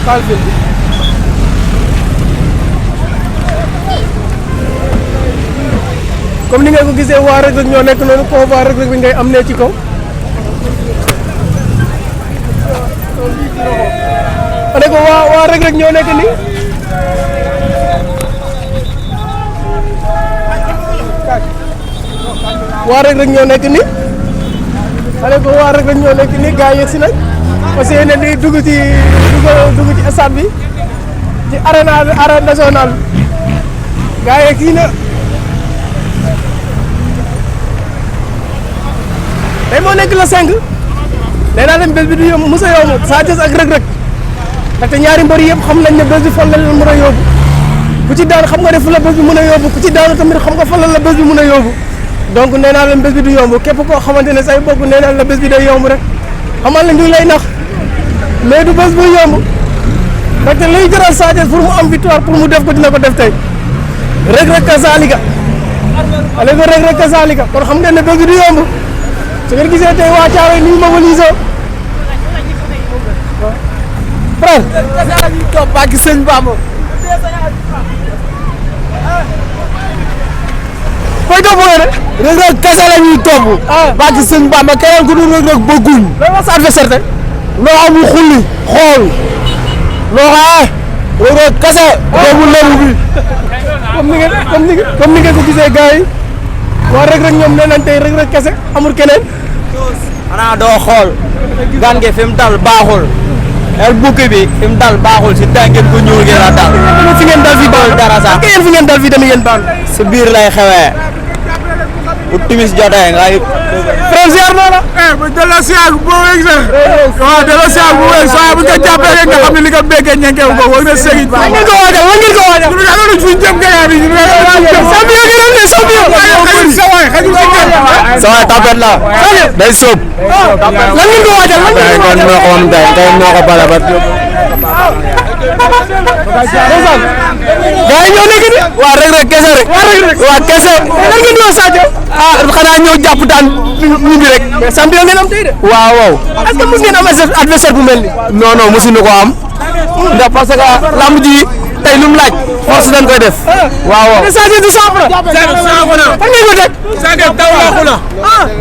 taal fil bi comme ni nga ko gisee waa Reug Reug ñoo nekk noonu convoi Reug Reug bi ngay am ne ci kaw ane ko waa Reug Reug ñoo nekk nii waa Reug Reug ñoo nekk nii ane ko waa Reug Reug ñoo nekk nii gars yi yegsi nañ parce que yéen di dugg ci stade bi ci arène nationale gars yi kii na tey moo nekk la 5 nee naa leen bés bi du yomb mos a yomb Sa Thiès ak Reug Reug ndaxte ñaari mbër yëpp xam nañ ne bés bi fan la leen mën a yóbbu ku ci daan xam nga ne fu la bés bi mën a yóbbu ku ci daanu tamit xam nga fan la bés bi mën a yóbbu donc nee naa leen bés bi du yomb képp koo xamante ne say bokk nee naa la bés bi day yomb rek xamal la ñu lay nax mais du bés bu yomb ndaxte liy jaral Sa Thiès pour mu am victoire pour mu def ko dina ko def tey Reug Reug kazaalika allez ko Reug Reug kazaalika kon xam ngeen ne bés bi du yomb su ngeen gisee tey waa Thiaroye ni ñu mobilisé frère kese la ñuy topp ak sëñ Bamba koy topp mooy rek Reug Reug kese la ñuy topp ak sëñ Bamba keneen ku dul Reug Reug bëgguñ loolu wax sa adversaire tey loo amul xulli xool loo xaar Reug Reug kese doomu lébu bi comme ni ngeen ko gisee gars yi waa Reug Reug ñoom nee nañ tey Reug Reug kese amul keneen xanaa doo xool gan gi fi mu dal baaxul el bukki bi fi mu dal baaxul si tàngeen ko ñuul gi la dal fi ngeen dal fii baax dara sax yéen fi ngeen dal fii tamit yéen baax si biir lay xewee bu timis jotee nga frère ziar naa la ba delloo siyaar bu wéeg sax waaw delloo siyaar bu wéeg soo bu nga jàppee rek nga xam ne li nga béykee ñenkew ko war na sëriñ wa ngeen ko waajal ñu nga loolu fuñ jëm gayaa bi ñu nga champion gi doon ne champion sa waay xajul si jëm sa waay tapet la day sóob lan ngeen ko waajal lan ngeen ko waajal moo ko am tey moo ko bala ba gars yi ñoo nekk ni waa Reug Reug kese rek waa kese lan ngeen di wax Sadio xanaa ñëw jàpp daan ñu bi rek mais champion ngeen am tey de waaw waaw est-ce que mos ngeen am adversaire bu mel ni non non mosuñu ko am ndax parce que lamb ji tey lu mu laaj force dañ koy def waaw waaw Sadio du saafara fan ngeen ko teg Sadio taw waxu na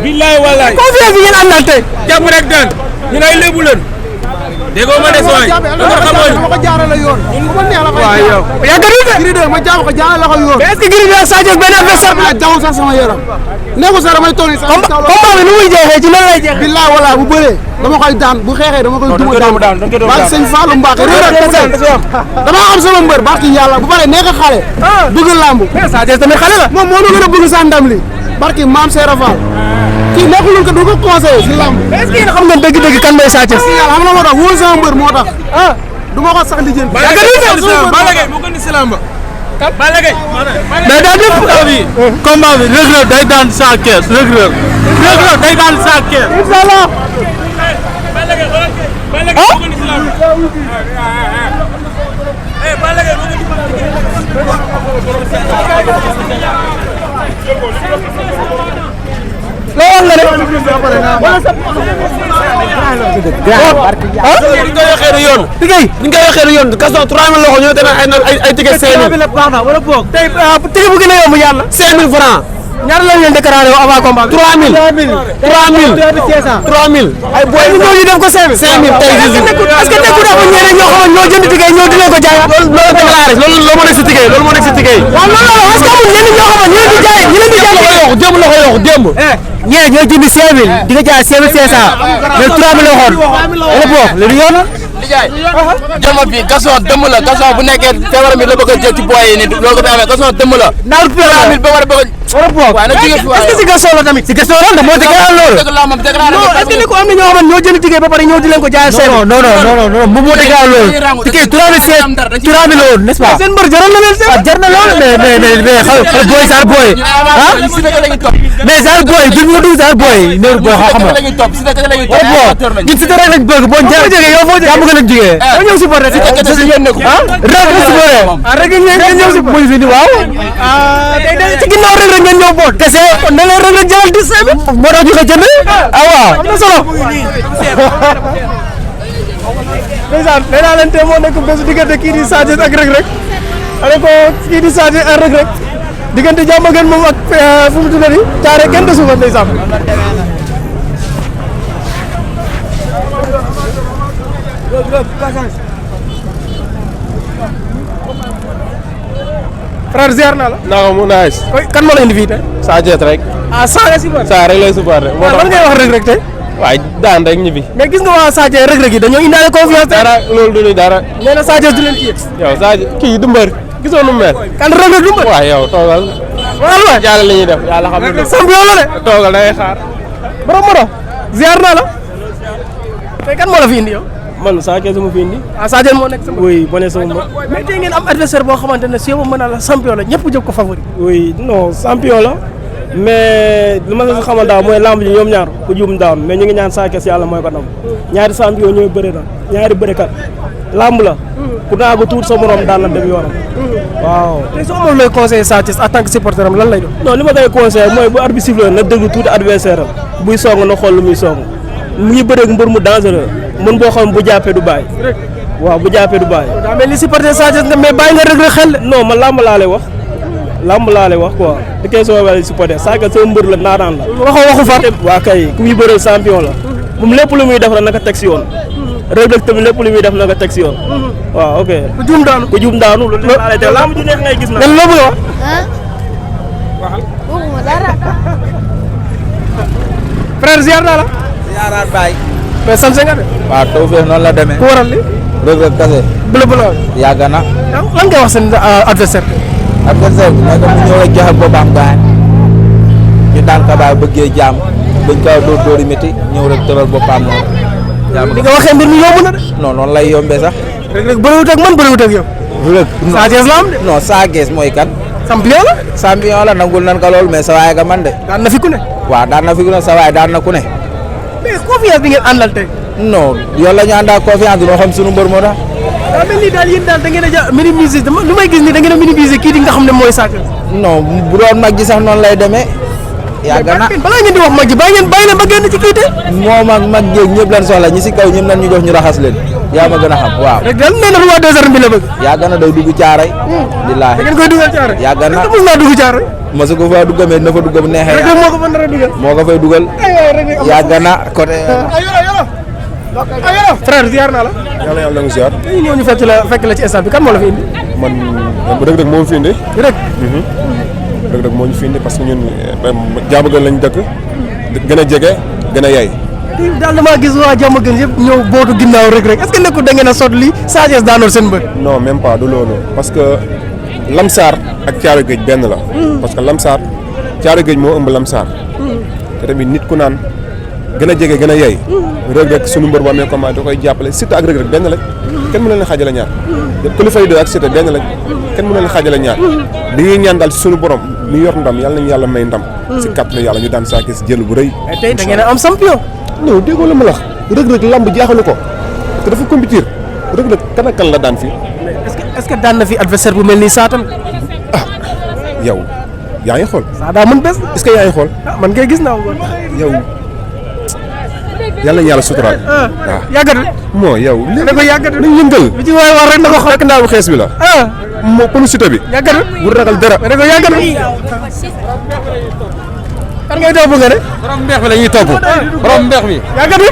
billahi wallahi confiance bi ngeen àndal tey jàpp rek daan ñu lay lébu leen déggoo ma ne sooy dama xamoon ma ko jaarale yoon ko neex la fay yow yaa gënu de Gris 2 ma jaam ko jaarale ko yoon mais est-ce que Gris 2 ak Sadio benn adversaire ma daw sax sama yaram neeku sax damay toog sax combat bi nu muy jeexee ci nan lay jeexee billahi wala bu bëree dama koy daan bu xeexee dama koy duma daan ba sëñ Fallou Mbacké Reug Reug kese dama am sama mbër barki yàlla bu paree nekk xale bëgg lamb mais Sadio tamit xale la moom moo ma gën a bëgg sa ndam li barki maam Serap Fall kii nekkul ko du ko conseillé si lamb mais est-ce que yéen xam ngeen dëgg-dëgg kan mooy Sadio yàlla xam na moo tax wóor sama mbër moo tax du ma ko sax lijjanti Balla Gaye moo gën di si lamb Balla Gaye mais daa def combat bi Reug Reug day daan 100 kees Reug Reug day daan 100 kees inshallah Balla Gaye moo gën di si lamb Balla Gaye moo gën di loo wax nga ne wala sa ni nga waxee yoon tigay ni nga waxee yoon kaso 3000 loxo ñoo demee ay ticket 5000 wala boog tey tigay bu gën a yomb yàlla 5000 francs ñaar lañ leen déclaré avant combat bi 3000 ay boy ñu ñëw ñu def ko 5000 tey est-ce que nekkul dafa ñeneen ñoo xam ñoo jënd tigay ñoo di leen ko jaayaat loolu déclaré loolu moo nekk si ticket loolu moo nekk si ticket waaw loolu la est-ce que amul ñeneen ñoo xam ñu leen di jaay ñu leen di jaay démb la ko yokk démb ñee ñoo jënd 5000 di nga jaay 5500 mais 3000 la waxoon wala boog loolu yoon Ndiaye jëma bi Gaston dëmm la Gaston bu nekkee feebar bi la bëgg a jël ci boy yi ni loolu ko fi amee Gaston dëmm la naaw bi ba war a bëgg wala boog waaw na jóge fi est-ce que si Gaston la tamit si Gaston la ndax moo déclaré loolu dëgg la moom déclaré non est-ce que ni ko am na ñoo xam ne ñoo jënd ticket ba pare ñëw di leen ko jaay non non non moom moo déclaré loolu ticket 3000 la woon n'est-ce pas seen mbër jaral na leen seen jar na loolu mais xal boy sar boy ah mais sar boy duñ ko dugg sar boy neeru boy xam nga lañuy topp si dëkk lañuy wala boog ñun si dara lañ bëgg boo jógee yow foo jógee nga lañ jógee ñoo ñëw supporter si rek ngeen ñëw si muy fi ni waaw tey ci ginnaaw rek ngeen ñëw boot kese kon na leen rek jaral 17 moo tax ñu ko jënd ah waaw am na solo ndeysaan nee naa leen tey moo nekk bésu diggante kii di Sa Thiès ak Reug Reug xale ko kii di Sa Thiès ak Reug Reug diggante Diamaguène moom ak fu mu tuddati Thiaré kenn desu fa ndeysaan. frère ziar naa la. naka mu nice. kan moo la indi fii tey. Sa Thiès rek. ah Sa nga supporté. Sa rek lay supporté. moo tax lan ngay wax Reug Reug tey. waaye daan rek ñibbi. mais gis nga waa Sa Thiès Reug Reug yi dañoo indaale confiance tey. dara loolu du ñu dara. nee na Sa Thiès du leen kii. yow Sa Thiès kii du mbër gisoo nu mu mel. kan Reug Reug du mbër. waaw yow toogal. waxal waay yàlla li ñuy def yàlla xam ne. champion la de. toogal da ngay xaar. borom moto ziar naa la. tey kan moo la fi indi yow. man Sa Thiès mu fi indi. ah Sa Thiès moo nekk sama. oui bone sama mbër. mais tey ngeen am adversaire boo xamante ne si yow mën naa la champion la ñëpp jóg ko favori. oui non champion la. mais li ma la xamal daaw mooy lamb ji ñoom ñaar ku juum daaw mais ñu ngi ñaan Sa Thiès yàlla mooy ko nam ñaari champion ñooy bëre na ñaari bërekat lamb la ku naagu tuut sa morom daan na dem yoonam waaw. tey soo amoon looy conseiller Sa Thiès en tant que supporter am lan lay doon. non li ma koy conseillé mooy bu arbitre sifflé na déglu tuuti adversaire am buy song na xool lu muy song mu ngi bëreeg mbër mu dangereux mën boo xam bu jàppee du bàyyi. waaw bu jàppee du bàyyi. daa mel ni supporter Sa Thiès nga mais bàyyi nga Reug Reug xel. non man lamb laa lay wax. lamb laa lay wax quoi di koy soo wala supporter Sa Thiès sama mbër la naanaan la. waxu far. waa kay ku muy bëreel champion la. moom lépp lu muy def rek naka teg si yoon. Reug Reug tamit lépp lu muy def naka teg si yoon. waaw ok. ku juum daanu loolu laa lay teg lamb ju neex ngay gis na. lan loo bëgg a wax. waxuma dara. frère ziar naa la. ziaraat baay. mais sant nga de. waaw taw feex noonu la demee. ku waral li. Reug Reug kase. bële. yàgg na. lan ngay wax seen adversaire. adversaire bi nekk mu ñëw rek joxe boppam gaañ ñu daan ka baay bëggee jaam bañ kaw dóori métti ñëw rek tëral boppam noonu. li nga waxee mbir mi yomb na de. non noonu lay yombee sax. Reug Reug bëriwut ak man bëriwut ak yow. Reug Sa Thiès la am de. non Sa Thiès mooy kan. champion la. champion la nangul nan ka lool mais sa waay ga man de. daan na fi ku ne. waaw daan na fi ku ne sa waay daan na ku ne. mais confiance bi ngeen àndal tey. non yow la ñu ànd ak confiance du ma xam sunu mbër moo tax. daa mel ni daal yéen daal da ngeen a ja minimiser lu may gis ni da ngeen a minimiser kii di nga xam ne mooy Sa Thiès. non bu doon mag ji sax noonu lay demee. yàgg na balaa ngeen di wax mag ji bàyyi leen ba génn ci kii te. moom ak mag jéeg ñëpp lan soxla ñi si kaw ñëpp lan ñu jox ñu raxas leen yaa ma gën a xam waaw. rek daal nee na roi des arènes bi la bëgg. yàgg na day dugg caaray. billaahi da ngeen koy dugal caaray. yàgg na mos naa dugg caaray. mosu ko fa dugg mais na fa dugg bu neexee. rek moo ko fa nar a dugal. moo ko fay dugal. yàgg na côté. frère ziar naa la. yàlla yàlla na mu ziar. dañuy ñëw ñu fekk la ci stade bi kan moo la fi indi. man Reug Reug moo ñu fi indi. rek. Reug Reug moo ñu fi indi parce que ñun Diamaguène lañ dëkk gën a jege gën a yay. kii daal damaa gis waa Diamaguène yëpp ñëw bootu ginnaaw Reug Reug est-ce que nekkul da ngeen a sot li Sa Thiès daanoon seen mbër. non même pas du loolu parce que Lamsar ak Thiaroye Géej benn la. parce que Lamsar Thiaroye Géej moo ëmb Lamsar. te tamit nit ku naan gën a jege gën a yey. Reug Reug sunu mbër bu amee combat da koy jàppale Siteu ak Reug Reug benn lañ kenn mënu leen xaajale ñaar. Coly Faye 2 ak Siteu benn lañ kenn mënu leen xaajale ñaar. li ñuy ñaan daal si sunu borom mi yor ndam yàlla nañu yàlla may ndam. si kàttanu yàlla ñu daan Sa Thiès jël bu rëy. mais tey da ngeen a am champion. non déggoo la ma la wax Reug Reug lamb jaaxalu ko te dafa compétir Reug Reug kan ak kan la daan fii. mais est-ce que daan na fi adversaire bu mel nii Sa tamit. yow yaa ngi xool Sa daa mën bés. est-ce que yaa ngi xool man kay gis naa ko. yow yàlla na yàlla suturaal. waaw yàggatul. moo yow. da ko yàggatul nañ yëngal. bi ci waay war rek na ko xool. fekk ndaaw xees bi la. moo pënu Siteu bi. yàggatul. bu ragal dara. da ko yàggatul. kan ngay topp nga ne. borom mbeex bi la ñuy topp. borom mbeex bi. yàggatul.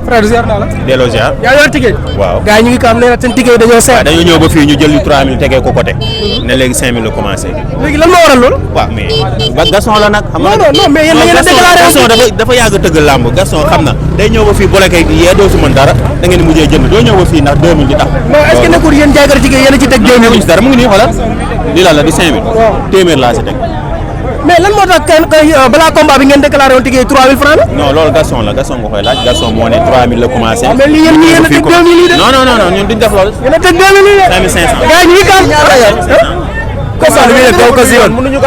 frère ziar naa la. delloo ziar. yaa yor ticket. waaw gars yi ñu ngi ko am nee na seen ticket yi dañoo seet. waaw dañoo ñëw ba fii ñu jël 3000 tegee ko côté. ne léegi 5000 la commencé. léegi lan moo waral loolu. waaw mais Gaston la nag. xam nga non mais yéen da ngeen a déclaré Gaston dafa yàgg a tëgg làmb Gaston xam na day ñëw ba fii bloqué yee doo si mën dara da ngeen di mujjee jënd doo ñëw ba fii ndax 2000 di tax. non est-ce que nekkul yéen jaaykat ticket yéen a ci teg 2000. ci dara mu ngi nii xoolal lii la di 5000. téeméer laa si teg. mais lan moo tax kenn balaa combat bi ngeen déclaré woon ticket 3000 francs la. non loolu Gaston la Gaston nga koy laaj Gaston moo ne 3000 la commencé. mais lii yéen ñii yéen a teg 2000 yi de. non ñun duñ def loolu. yéen a teg 2000 yi de. 5500. gars yi ñu ngi kaam. Constat bi ne taw ko si yoon mënuñu ko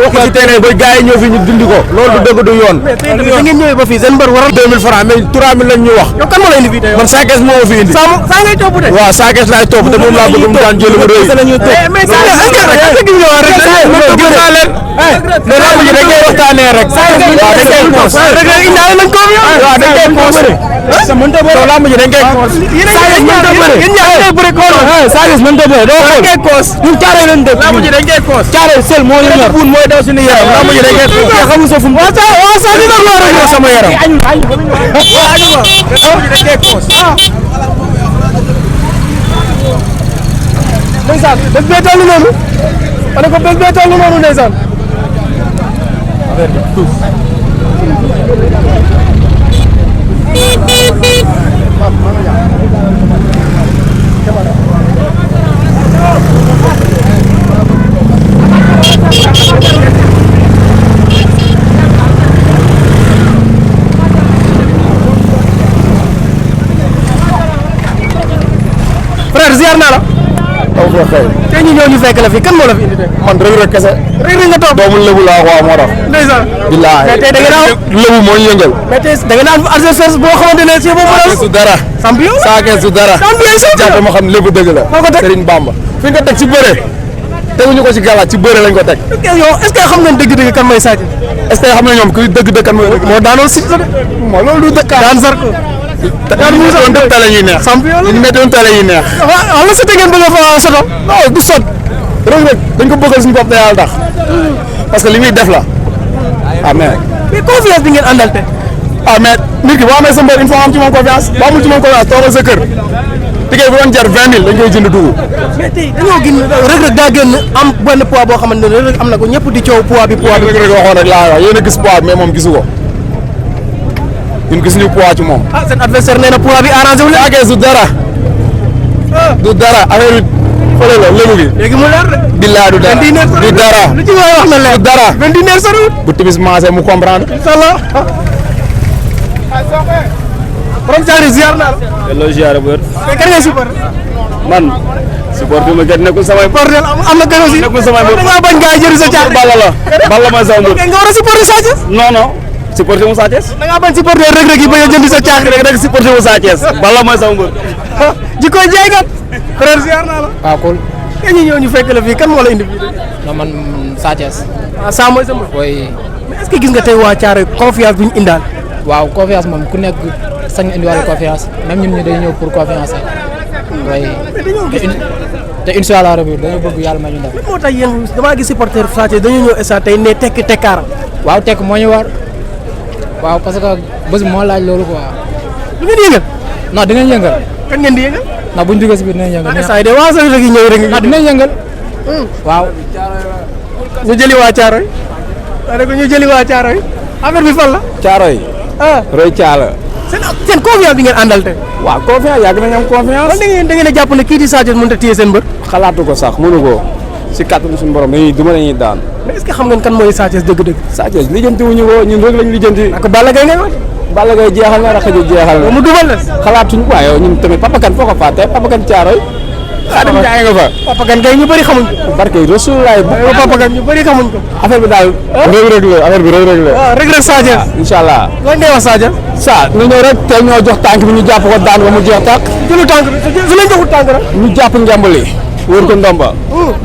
wax ci terrain ba gars yi ñëw fi ñu dindi ko loolu du dëgg du yoon mais tey da ngeen ñëwee ba fii seen mbër waral 2000 francs mais 3000 lañ ñu wax yow kan moo la indi fii tey man Sa Thiès moo ma fi indi saa ngay topp de waaw Sa Thiès laay topp te moom laa bëgg mu daan jël bu rëy mais Sa Thiès est-ce que gis nga waa rek gis naa leen mais laa bëgg dañ koy waxtaanee rek waaw dañ koy poos rek indaale nañ ko waaw dañ koy poos mënta bëre laa bëgg dañ koy poos yéen ñaar ngay bëre ko Sa Thiès mënta bëre doo xool dañ koy poos ñun caare lañ dëkk laa bëgg dañ koy poos caare sel moo ñu ñor buun mooy daw suñu yaram laa bëgg dañ koy poos xamu sa fu mu waaw sa ñu nag loo rek sama yaram dañ koy poos ndeysaan bés bee toll noonu ma ne ko bés bee toll noonu ndeysaan frère ziar naa la taw foo xëy tey ñu ñëw ñu fekk la fi kan moo la fi indi tey man rek kese rek nga toog doomu lébu laa waaw moo tax ndeysaan billaahi mais tey da ngeen a lébu moo ñu yëngal mais tey da ngeen a am adversaire boo xamante ne si boobu la su dara champion la Sa Thiès su dara champion jàpp ma xam lébu dëgg la foo ko teg Serigne Bamba fi nga ko teg ci bëre teguñu ko ci galaat ci bëre lañ ko teg yow est-ce que xam ngeen dëgg-dëgg kan mooy Sa Thiès est-ce que xam nga ñoom kuy dëgg dëkk kan mooy dëgg moo daanoon Siteu de moo loolu du dëkk daan Zarko daan mu doon dëkk tale ñuy neex champion la ñu méttoon tale ñuy neex waaw la Siteu ngeen bëgg a fa soto non du sot rek dañ ko bëggal suñu bopp te yàlla tax parce que li muy def la ah mais confiance bi ngeen àndal te ah mais nit ki boo amee sa mbër il faut am ci moom confiance boo amul ci moom confiance toogal sa kër ticket bu doon jar 20 000 dañ koy jënd dugub mais tey dañoo gën Reug Reug daa génn am benn poids boo xamante ne Reug Reug am na ko ñëpp di coow poids bi rek waxoon rek laa wax yéen a gis poids bi mais moom gisu ko ñun gis ñu poids ci moom ah seen adversaire nee na poids bi arrangé wu leen Sa Thiès du dara affaire bi fële la lébu gi léegi mu leer de billaay du dara du dara lu ci waay wax na leer du dara 21 heures soriwul bu timis maase mu comprendre inshallah borom jaari ziar naa la delloo ziar bu wér mais kan ngay support man supporté ma kat nekkul samay bordel am na gën aussi nekkul samay da ngaa bañ gaa yi jëri sa caax Balla la Balla mooy sama mbër nga war a supporter Sa Thiès non non supporté mu Sa Thiès da ngaa bañ supporter Reug Reug yi bañ a jëndi sa caax rek rek supporté mu Sa Thiès Balla mooy sama mbër ji koy jaay kat frère ziar naa la waaw cool te ñu ñëw ñu fekk la fii kan moo la indi fii non man Sa Thiès ah Sa mooy sa mbër oui mais est-ce que gis nga tey waa Thiaroye confiance bi ñu indaal waaw confiance moom ku nekk sañ indiwaale confiance même ñun ñu day ñëw pour confiance oui te incha allah rabi dañoo bëgg yàlla may ñu ndam. moo tax yéen damaa gis supporter Sa Thiès dañoo ñëw stade tey ne tekki tekkaaram waaw tekk moo ñu war waaw parce que bés bi moo laaj loolu quoi. du ngeen yëngal non dinañ yëngal. kan ngeen di yëngal ndax buñ duggee si biir dinañ yëngal. saa yi de waa Reug Reug yi ñëw rek ndax dinañ yëngal. waaw. ñu jëli waa Thiaroye waaye nag ñu jëli waa Thiaroye affaire bi fan la. Thiaroye ah roy caala seen confiance bi ngeen àndal tey. waaw confiance yàgg nañ am confiance da ngeen a jàpp ne kii di Sa Thiès mënut a téye seen mbër. xalaatu ko sax mënu ko si kàttanu suñu borom dañuy duma dañuy daan mais est-ce que xam ngeen kan mooy Sa Thiès dëgg-dëgg. Sa Thiès lijjanti wuñu ko ñun rek lañ lijjanti ak Balla Gaye ngay wax. Balla Gaye jeexal na raxaju jeexal na mu dugal la. xalaatuñu waaye yow ñun tamit Papa Kane foo ko fàtte Papa Kane Thiaroye Xaadim Njaay nga fa Papa Kane kay ñu bëri xamuñ ko. barke Rasulullaay bu Papa Kane ñu bëri xamuñ ko. affaire bi daal Reug Reug la affaire bi Reug Reug la waaw Reug Reug Sa Thiès. incha allah lan ngay wax Sa Thiès. sa na ñëw rek te ñoo jox tànk bi ñu jàpp ko daan ba mu jeex tàkk jëlu tànk bi su leen joxul tànk rek. ñu jàpp ngembali wër ko ndomba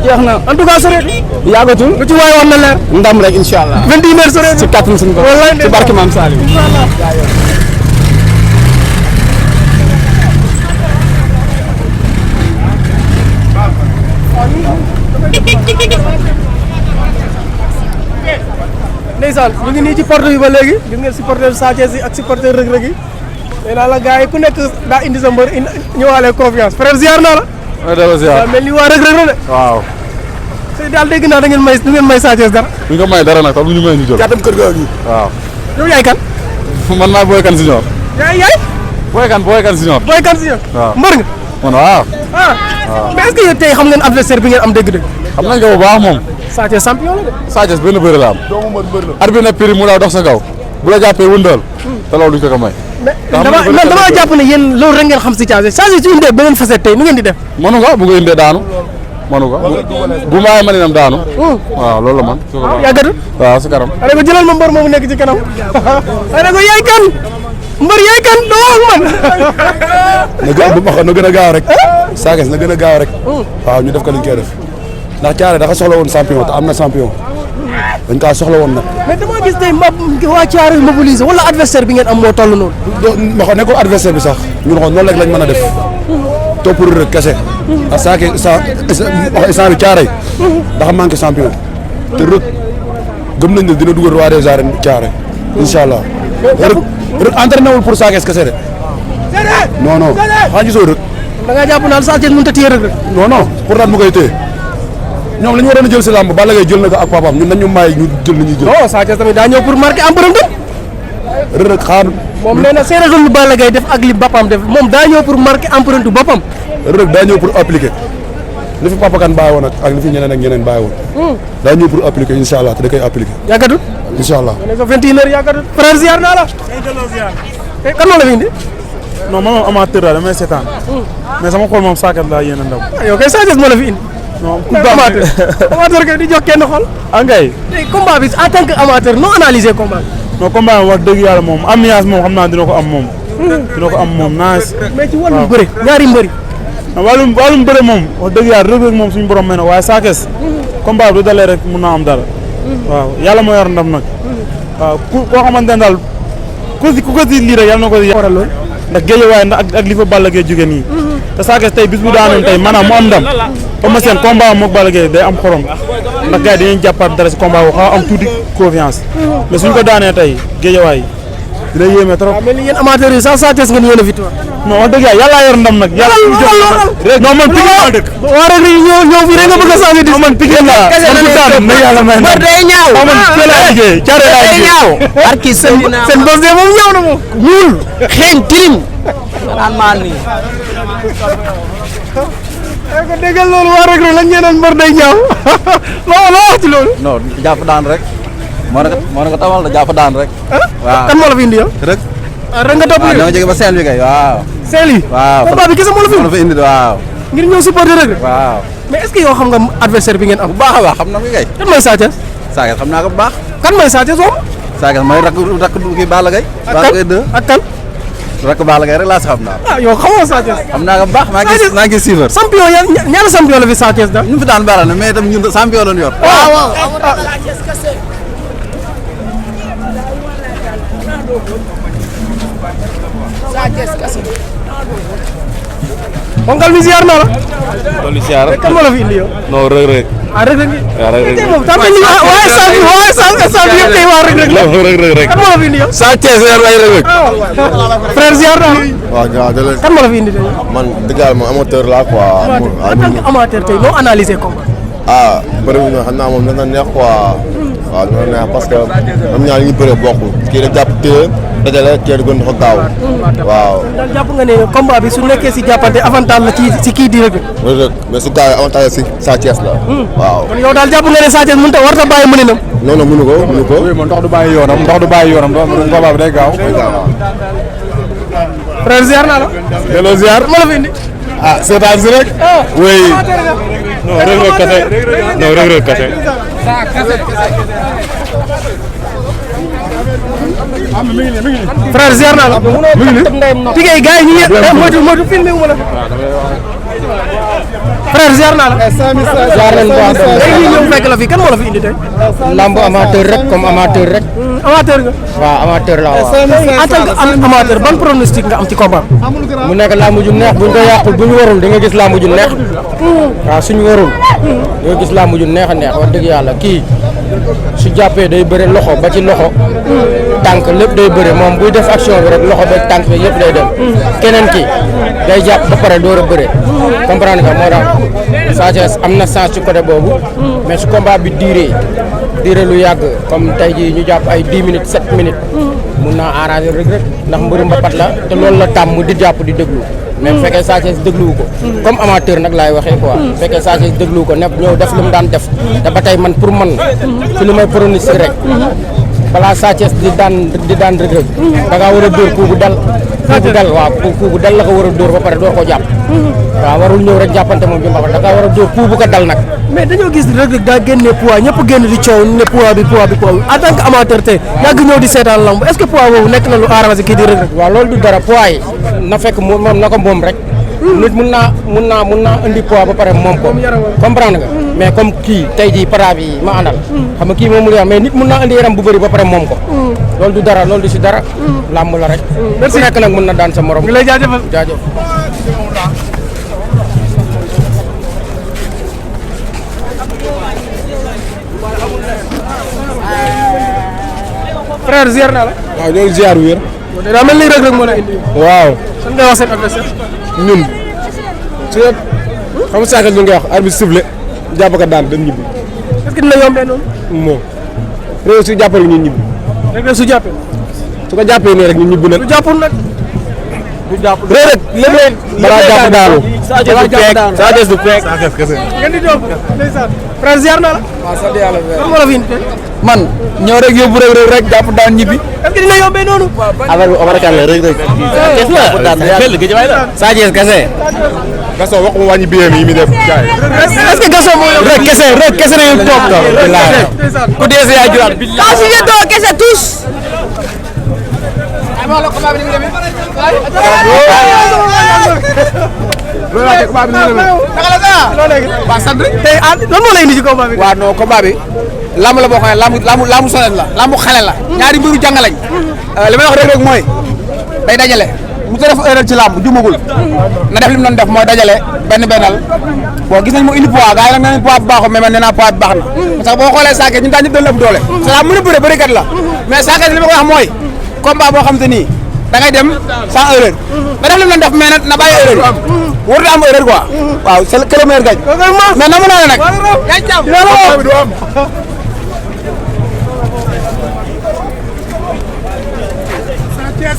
jeex na en tout cas soreet. yàggatul lu ci waay wax na leer. ndam rek incha allah 21 heures soreet. si kàttanu suñu borom wallaay si barke Maam Salim ndeysaan ñu ngi nii ci porte bi ba léegi gis ngeen supporter Sa Thiès yi ak supporter Reug Reug yi nee naa la gars yi ku nekk daa indi sa mbër ñëwaale confiance frère ziar naa la. waaw mel ni waa Reug Reug la de. waaw tey daal dégg naa da ngeen may du ngeen may Sa Thiès dara. ñu ko may dara nag tam ñu may ñu jël jaatam kër ga gi. waaw yow yaay kan. man maa Boy Kane Senior yaay. Boy Kane Senior Boy Kane si yow. waaw mbër nga. man waaw ah mais est-ce que yow tey xam ngeen adversaire bi ngeen am dëgg-dëgg. xam nañ ko bu baax moom Sa Thiès champion la de. Sa Thiès benn bëre la am arbitre na prix mu daw dox sa kaw bu la jàppee wëndal te loolu duñ ko ko may mais damaa jàpp ne yéen loolu rek ngeen xam si Sa Thiès Sa Thiès su indee beneen facette tey nu ngeen di def. mënu nga bu ko indee daanu manu ko bu maay maninam daanu. waaw loolu la man. yàggatu. waaw si kanam. ay ko jëlal ma mbër moomu nekk ci kanam. ay ko yaay kan. mbër yaay kan doo wax man. na gën a gaaw rek. Sa Thiès na gën a gaaw rek. waaw ñu def ko liñ koy def ndax Thiaré dafa soxla woon champion te am na champion dañ kaa soxla woon nag. mais dama gis tey waa Thiaré mobilisé wala adversaire bi ngeen am moo toll noonu. ma ko nekkul adversaire bi sax ñun xool noonu rek lañ mën a def topp rek kese ndax Sa Thiès instant bi Thiaré dafa manqué champion te rek gëm nañ ne dina dugal roi des arènes Thiaré incha allah rek entraîné wul pour Sa Thiès kese de non non xanaa gisoo rek. da ngaa jàpp naan Sa Thiès mënut a téye rek. non non pour daal mu koy téye ñoom la ñu waroon a jël si làmb Balla Gaye jël na ko ak papaam ñun nañu may ñu jël li ñuy jël. non Sa Thiès tamit daa ñëw pour marquer empreinte. rek xaar. moom nee na seeratul lu Balla Gaye def ak li boppam def moom daa ñëw pour marquer empreinte boppam. rek daa ñëw pour appliquer li fi Papa Kane bàyyi woon ak li fi ñeneen ak ñeneen bàyyi woon. daa ñëw pour appliquer incha allah te da koy appliquer. yàggatul. incha allah. ma ne ko 21h yàggatul. frère ziar naa la. kan moo la fi indi. non man moom amateur la damay seetaan. mais sama xol moom Sa Thiès laa yéene ndaw. yow kay Sa Thiès moo la fi indi. non ku amateur amateur kay di jox kenn xol. ngay. tey combat bi en tant que amateur noo analyser combat bi. non combat bi wax dëgg yàlla moom ambiance moom xam naa dina ko am moom. dina ko am moom nice. mais ci wàllum bëre ñaari mbëri. wàllum bëre moom wax dëgg yàlla Reug Reug moom suñu borom may na waaye Sa Thiès combat bi du dalee rek mun naa am dara. waaw yàlla moo yor ndam nag. waaw koo xamante ne daal ku ko si lii rek yàlla na ko si. waral loolu. ndax géej waaye ak li fa Balla Gaye jóge nii. te Sa Thiès tey bis bu daanoon tey maanaam mu am ndam comme seen combat moog Balla Gaye day am xorom ndax gars yi dañuy jàppaat dara si combat bu xaw am tuuti confiance mais suñ ko daanee tey géej waay dina yéeme trop. waaw mais li yéen amateurs yi sax Sa Thiès ngeen yéene victoire. non wax dëgg yàlla yor ndam nag. yàlla non man Pikine laa dëkk. waa rek ñëw fii rek nga bëgg a changer di. man Pikine laa man bu daan na yàlla may ndam. day ñaaw man fii laa liggéey Thiaré laa liggéey. ñaaw barki seen bos de moom ñëw na moom. ñuul xeeñ tilim naan maan nii ko déggal loolu waa rek lañ ñeeneen mbër day ñaaw loo wax ci loolu. non jàpp daan rek moo na ko tamal jàpp daan rek. waaw kan moo la fi indi yow. rek. ah rek nga topp waaw dama jóge ba Saint-Louis kay waaw. Saint-Louis. waaw combat bi kese moo la fi indi. indi waaw. ngir ñëw supporter rek. waaw. mais est-ce que yow xam nga adversaire bi ngeen am. bu baax a baax xam na ko kay. kan mooy Sa Thiès. Sa Thiès xam naa ko bu baax. kan mooy Sa Thiès moom. Sa Thiès mooy rakk kii Balla Gaye. Balla Gaye 2 ak kan. rakk Balla Gaye rek laa si xam naa. ah yow xamoo Sa Thiès. xam naa ko bu baax maa ngi suivre. champion ñaata champion la fi Sa Thiès daal. ñu fi daan baax na mais itam ñun champion la ñu yor. waaw Ponkal mi ziar naa la. loolu ziar. kan moo la fi indi yow. non Reug Reug. ah Reug Reug. waaw Reug Reug tey moom tàmbali ñu waaye saa bi yëpp tey waa Reug Reug la. Reug Reug rek. kan moo la fi indi yow. Sa Thiès yor ay Reug Reug. frère ziar naa la. waaw waaw da kan moo la fi indi tey. man dëgg yàlla moom amateur laa quoi. en tant que amateur tey noo analyser combat. ah bëri bu ñu xam naa moom dana neex quoi. waaw dana neex parce que am ñaar ñu bëree bokkul kii da jàpp téye dajale kii da gën dafa gaaw. waaw. daal jàpp nga ne combat bi su nekkee si jàppante avantage la ci kii di Reug Reug. mais su gaawee avantage si Sa Thiès la. waaw. kon yow daal jàpp nga ne Sa Thiès mënut a war a bàyyi mëninam. non non mënu ko. oui man ndox du bàyyi yoonam combat bi day gaaw. frère ziar naa la. delloo ziar. moo la fi indi. ah seetaan si rek. oui. non Reug Reug kese. non Reug Reug kese. frère ziar naa la. mi ngi nii tigay gars yi ñu ngi moytu filmé wu ma la. frère ziar naa la. jaar nañ ko léegi ñëw fekk la fi kan moo la fi indi tey. lamb amateur rek comme amateur rek amateur nga. waaw amateur la waaw en tant que amateur ban pronostic nga am ci combat. mu nekk lamb ju neex buñ ko yàqul buñ warul di nga gis lamb ju neex waaw suñ warul di nga gis lamb ju neex a neex wax dëgg yàlla kii su jàppee day bëre loxo ba ci loxo tànk lépp day bëre moom buy def action bi rek loxo ba tànk bi yëpp day dem keneen ki day jàpp ba pare door a bëre comprendre nga moo tax Sa Thiès am na chance ci côté boobu mais su combat bi duré lu yàgg comme tey jii ñu jàpp ay 10 minutes 7 minutes mun naa arranger Reug Reug ndax mbëru mbapat la te loolu la tàmm di jàpp di déglu mais bu fekkee Sa Thiès dégluwu ko comme amateur nag laay waxee quoi bu fekkee Sa Thiès dégluwu ko nepp ñëw def lu mu daan def te ba tey man pour man ci lu may pronostic rek balaa Sa Thiès di daan Reug Reug da ngaa war a dóor coup bu dal waaw coup bu dal la ko war a dóor ba pare door ko jàpp waaw warul ñëw rek jàppante moom bi mbapat da ngaa war a dóor coup bu ko dal nag mais dañoo gis Reug Reug daa génne poids ñëpp génn di coow ne poids bi en tant que amateur tey yàgg ñëw di seetaan lamb est-ce que poids boobu nekk na lu arrangé kii di Reug Reug waaw loolu du dara poids yi na fekk moom na ko moom rek nit mun naa indi poids ba pare moom ko comprendre nga mais comme kii tey jii para bi ma àndal xam nga kii moom lu mais nit mun naa indi yaram bu bëri ba pare moom ko loolu du dara loolu du si dara làmb la rek ku nekk nag mun na daan sa morom ngi lay jaajëfal frère ziar naa la waaw ñoo ngi ziar wér. daa mel ni Reug Reug moo la indi waaw. san nga wax seen adversaire ñun su yëpp xam nga saa ñu ngi wax arbitre sifflé jàpp ka daan dem ñibbi. est-ce que dina yombee noonu. moom réew su jàppale ñun ñibbi. Reug Reug su jàppee. su ko jàppee nii rek ñun ñibbi na. su jàppul nag. du jàpp Reug Reug léeg-léeg. balaa jàpp daanu. Sa Thiès du peeg. Sa Thiès kese. ngeen di jóg ndeysaan. frère ziar naa la. waaw sant yàlla lan moo la fi indi. man ñëw rek yóbbu Reug Reug rek jàpp daan ñibbi. est-ce que dina yombee noonu. affaire bi Omar Kane la Reug Reug. Sa Thiès kese. Gaston waxuma wàññi biyeem yi mi def jaay. est-ce que Gaston moo yomb. Reug kese nañu toog ko. ku dee sa yaay juraat. kaa si ngeen doon kese tous. waa sant tey lan moo lay indi ci combat bi. waaw non combat bi lamb la boo xam ne lambu solet la lambu xale la ñaari mbëru jàng lañ li may wax Reug Reug mooy day dajale mu ko def erreur ci lamb jumagul na def li mu doon def mooy dajale benn bon gis nañ mu indi poids gars yi nag nee nañ poids bu baaxul mais man nee naa poids bu baax na parce que boo xoolee Sa Thiès ñun daal ñëpp dañ la ëpp doole c'est ça mën a bëre kat la mais Sa Thiès li ma ko wax mooy combat boo xam te nii da ngay dem sans erreur na def li mu doon def mais nag na bàyyi erreur warut a am erreur quoi waaw c'est que le meilleur gagne mais na mu naa nag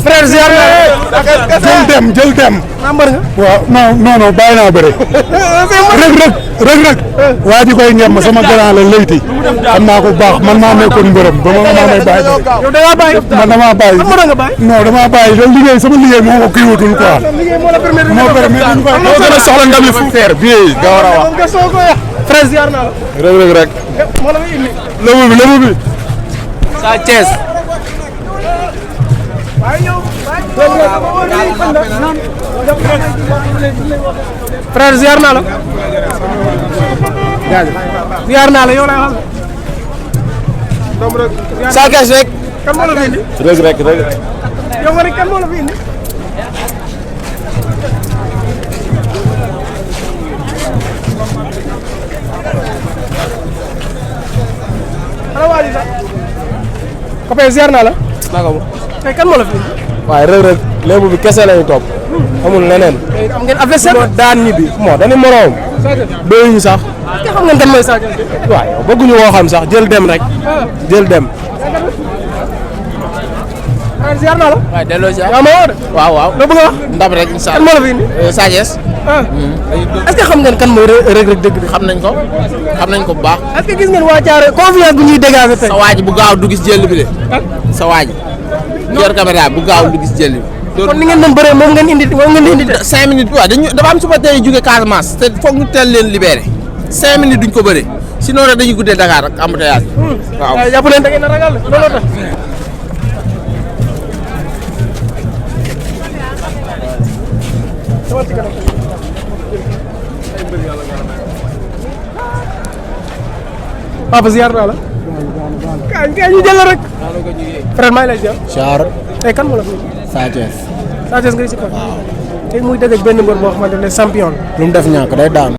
frère ziar naa jël dem. naa mbër nga. waaw non bàyyi naa bëre. Reug Reug waa ji koy ñem sama grand la layti xam naa ko bu baax man maa nekkoon mbërëm ba ma may bàyyi. yow da ngaa bàyyi. man damaa bàyyi. lan moo tax nga bàyyi. non damaa bàyyi loolu liggéey sama liggéey moo ko kii wutul quoi. liggéey moo la permettre moo permettre ñu koy moo gën a soxla ndam li fu feer bii nga war a wax. nga soo ko wax. frère ziar naa la. Reug Reug rek. moo la fi indi. lëbu bi. Sa Thiès. frère ziar naa la. ziar naa la yow lay wax. Sa Thiès rek. kan moo la fi indi. Reug Reug yow nga ne kan moo la fi indi. ana waa ji sax. copain ziar naa la. naka mo tey kan moo la fi indi. waaye Reug Reug léegi bi kese lañu topp amul leneen tey am ngeen adversaire. daan ñibbi moo dañu moroom doyuñu sax est-ce que xam ngeen kan mooy Sa Thiès. waaw yow bëgguñu woo xam sax jël dem rek jël dem frère ziar naa la. waaw delloo ziar. yaa ma woo de. waaw loo bëgg a wax. ndam rek incha kan moo la fi indi. Sa Thiès. est-ce que xam ngeen kan mooy Reug Reug dëgg. xam nañ ko bu baax. est-ce que gis ngeen waa Thiaré confiance bu ñuy dégager tey. sa waa ji bu gaaw du gis jël bi de. sa waa ji. yor caméra bu gaaw du gis jël bi. kon ni ngeen doon bëree moom ngeen indi de. 5 minutes waaw dafa am suba tey jóge Casamance te foog ñu teel leen libéré 5 minutes duñ ko bëre sinon rek dañuy guddee Dakar ak embouteillage. waaw waaw jàpp leen da ngeen a ragal looloo tax. Papa ziar naa la. kaay ñu jël la rek. frère maa ngi lay ziar. Char tey kan moo la fi. Sa Thiès Sa Thiès ngay si waaw. tey muy dajeeg benn mbër boo xamante ne champion. lu mu def ñàkk day daan